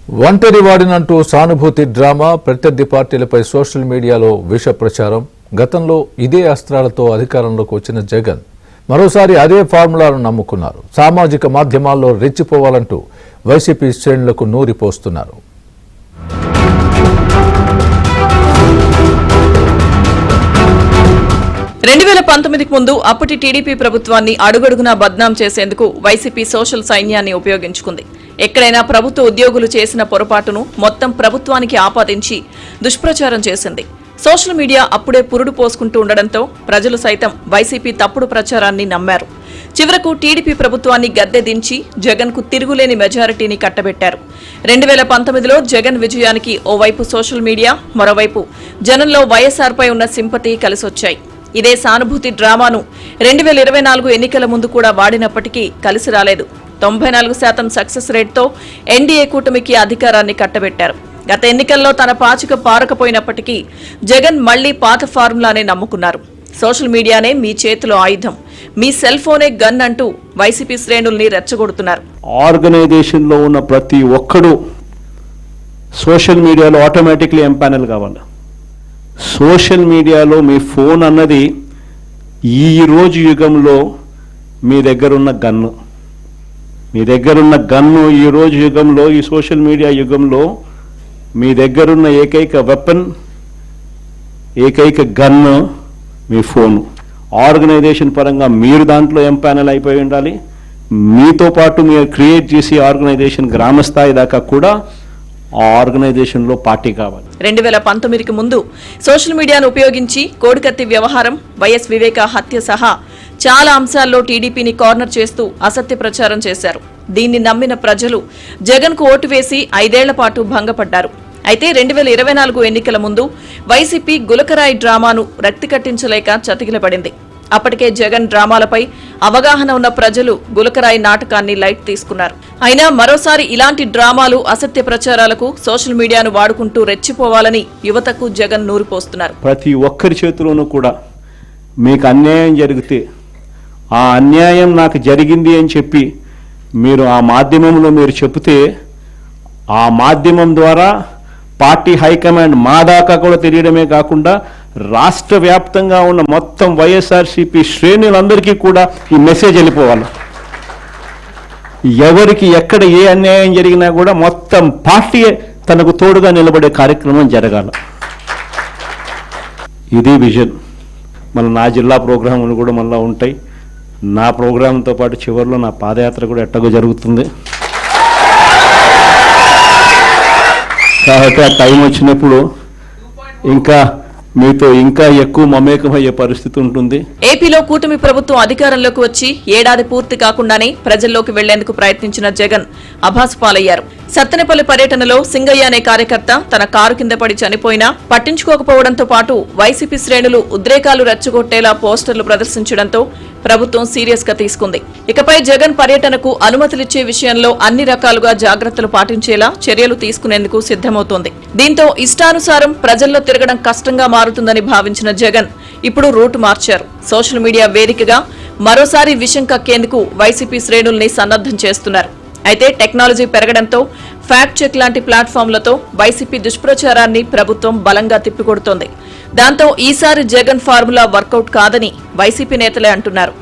ఒంటరివాడినంటూ సానుభూతి డ్రామా, ప్రత్యర్థి పార్టీలపై సోషల్ మీడియాలో విష ప్రచారం. గతంలో ఇదే అస్త్రాలతో అధికారంలోకి వచ్చిన జగన్ మరోసారి అదే ఫార్ములాను నమ్ముకున్నారు. సామాజిక మాధ్యమాల్లో రెచ్చిపోవాలంటూ వైసీపీ శ్రేణులకు నూరిపోస్తున్నారు. ముందు అప్పటి టీడీపీ ప్రభుత్వాన్ని అడుగడుగునా బద్నాం చేసేందుకు వైసీపీ సోషల్ సైన్యాన్ని ఉపయోగించుకుంది. ఎక్కడైనా ప్రభుత్వ ఉద్యోగులు చేసిన పొరపాటును మొత్తం ప్రభుత్వానికి ఆపాదించి దుష్ప్రచారం చేసింది. సోషల్ మీడియా అప్పుడే పురుడు పోసుకుంటూ ఉండడంతో ప్రజలు సైతం వైసీపీ తప్పుడు ప్రచారాన్ని నమ్మారు. చివరకు టీడీపీ ప్రభుత్వాన్ని గద్దె దించి జగన్ కు తిరుగులేని మెజారిటీని కట్టబెట్టారు. 2019లో జగన్ విజయానికి ఓవైపు సోషల్ మీడియా, మరోవైపు జనంలో వైఎస్ఆర్ పై ఉన్న సింపతి కలిసొచ్చాయి. ఇదే సానుభూతి డ్రామాను 2024 ఎన్నికల ముందు కూడా వాడినప్పటికీ కలిసి రాలేదు. 94% సక్సెస్ రేట్తో ఎన్డీఏ కూటమికి అధికారాన్ని కట్టబెట్టారు. గత ఎన్నికల్లో తన పాచిక పారకపోయినప్పటికీ జగన్ మళ్లీ పాత ఫార్ములానే నమ్ముకున్నారు. సోషల్ మీడియానే మీ చేతిలో ఆయుధం, మీ సెల్ ఫోనే గన్ అంటూ వైసీపీ శ్రేణుల్ని రెచ్చగొడుతున్నారు. ఆర్గనైజేషన్ లో ఉన్న ప్రతి ఒక్కడు సోషల్ మీడియాలో ఆటోమేటిక్లీ ఎంపానల్ కావాలి. సోషల్ మీడియాలో మీ ఫోన్ అన్నది ఈ రోజు యుగంలో మీ దగ్గరున్న గన్ను. ఈ రోజు యుగంలో, ఈ సోషల్ మీడియా యుగంలో మీ దగ్గరున్న ఏకైక వెపన్, ఏకైక గన్ను మీ ఫోను. ఆర్గనైజేషన్ పరంగా మీరు దాంట్లో ఎంపానల్ అయిపోయి ఉండాలి. మీతో పాటు మీరు క్రియేట్ చేసి ఆర్గనైజేషన్ గ్రామస్థాయి దాకా కూడా ఆ ఆర్గనైజేషన్లో పార్టీ కావాలి. 2019కి ముందు సోషల్ మీడియాను ఉపయోగించి కోడికత్తి వ్యవహారం, వైఎస్ వివేక హత్య సహా చాలా అంశాల్లో టీడీపీని కార్నర్ చేస్తూ అసత్య ప్రచారం చేశారు. దీన్ని నమ్మిన ప్రజలు జగన్ కు ఓటు వేసి 5 ఏళ్ల పాటు భంగపడ్డారు. అయితే 2024 ఎన్నికల ముందు వైసీపీ గులకరాయి డ్రామాను రక్తి కట్టించలేక చతికిలపడింది. అప్పటికే జగన్ డ్రామాలపై అవగాహన ఉన్న ప్రజలు గులకరాయి నాటకాన్ని లైట్ తీసుకున్నారు. అయినా మరోసారి ఇలాంటి డ్రామాలు, అసత్య ప్రచారాలకు సోషల్ మీడియాను వాడుకుంటూ రెచ్చిపోవాలని యువతకు జగన్ నూరిపోస్తున్నారు. ప్రతి ఒక్కరి చేతిలోనూ కూడా మీకు అన్యాయం జరిగితే ఆ అన్యాయం నాకు జరిగింది అని చెప్పి మీరు ఆ మాధ్యమంలో మీరు చెబితే ఆ మాధ్యమం ద్వారా పార్టీ హైకమాండ్ మా దాకా కూడా తెలియడమే కాకుండా రాష్ట్ర వ్యాప్తంగా ఉన్న మొత్తం వైఎస్ఆర్సీపీ శ్రేణులందరికీ కూడా ఈ మెసేజ్ వెళ్ళిపోవాలి. ఎవరికి ఎక్కడ ఏ అన్యాయం జరిగినా కూడా మొత్తం పార్టీ తనకు తోడుగా నిలబడే కార్యక్రమం జరగాల. ఇది విజన్. నా జిల్లా ప్రోగ్రాములు కూడా మళ్ళీ ఉంటాయి. నా ప్రోగ్రాంతో పాటు చివరిలో నా పాదయాత్ర కూడా ఎట్టగో జరుగుతుంది. కాబట్టి ఆ టైం వచ్చినప్పుడు ఇంకా మీతో ఇంకా ఎక్కువ మమేకమయ్యే పరిస్థితి ఉంటుంది. ఏపీలో కూటమి ప్రభుత్వం అధికారంలోకి వచ్చి ఏడాది పూర్తి కాకుండానే ప్రజల్లోకి వెళ్లేందుకు ప్రయత్నించిన జగన్ అభాసుపాలయ్యారు. సత్తెనపల్లి పర్యటనలో సింగయ్య అనే కార్యకర్త తన కారు కింద పడి చనిపోయినా పట్టించుకోకపోవడంతో పాటు వైసీపీ శ్రేణులు ఉద్రేకాలు రెచ్చగొట్టేలా పోస్టర్లు ప్రదర్శించడంతో ప్రభుత్వం సీరియస్ గా తీసుకుంది. ఇకపై జగన్ పర్యటనకు అనుమతులిచ్చే విషయంలో అన్ని రకాలుగా జాగ్రత్తలు పాటించేలా చర్యలు తీసుకునేందుకు సిద్దమవుతోంది. దీంతో ఇష్టానుసారం ప్రజల్లో తిరగడం కష్టంగా మారుతుందని భావించిన జగన్ ఇప్పుడు రూట్ మార్చారు. సోషల్ మీడియా వేదికగా మరోసారి విషం కక్కేందుకు వైసీపీ శ్రేణుల్ని సన్నద్దం చేస్తున్నారు. అయితే టెక్నాలజీ పెరగడంతో ఫ్యాక్ట్ చెక్ లాంటి ప్లాట్ఫామ్లతో వైసీపీ దుష్ప్రచారాన్ని ప్రభుత్వం బలంగా తిప్పికొడుతోంది. దాంతో ఈసారి జగన్ ఫార్ములా వర్కౌట్ కాదని వైసీపీ నేతలే అంటున్నారు.